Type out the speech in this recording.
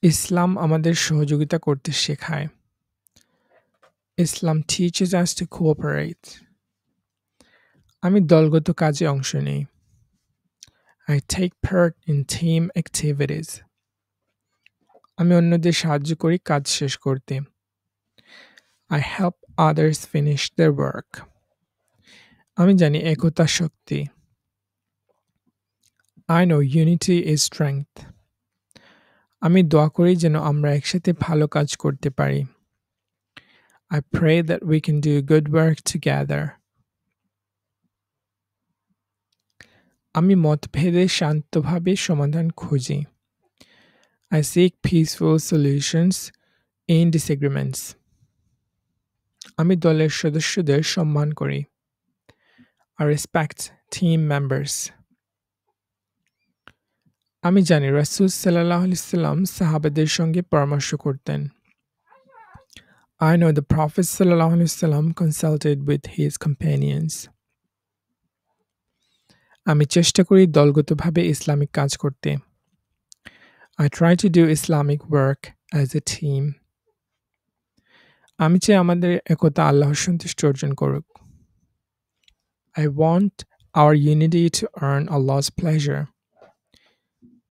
ইসলাম আমাদের সহযোগিতা করতে শেখায়। Islam teaches us to cooperate. আমি দলগত কাজে অংশ নেই। I take part in team activities. আমি অন্যদের সাহায্য করি কাজ শেষ করতে। I help others finish their work. আমি জানি একতা শক্তি। I know unity is strength. আমি দোয়া করি যেন আমরা একসাথে ভালো কাজ করতে পারি। I pray that we can do good work together. আমি মতভেদে শান্তভাবে সমাধান খুঁজি। I seek peaceful solutions in disagreements. আমি দলের সদস্যদের সম্মান করি। I respect team members. আমি জানি রাসূল সাল্লাল্লাহু আলাইহি সাল্লাম সাহাবাদের সঙ্গে পরামর্শ করতেন। I know the Prophet sallallahu alaihi wasallam consulted with his companions. আমি চেষ্টা করি দলগতভাবে ইসলামিক কাজ করতে। I try to do Islamic work as a team. আমি চাই আমাদের একতা আল্লাহর সন্তুষ্টি অর্জন করুক। I want our unity to earn Allah's pleasure.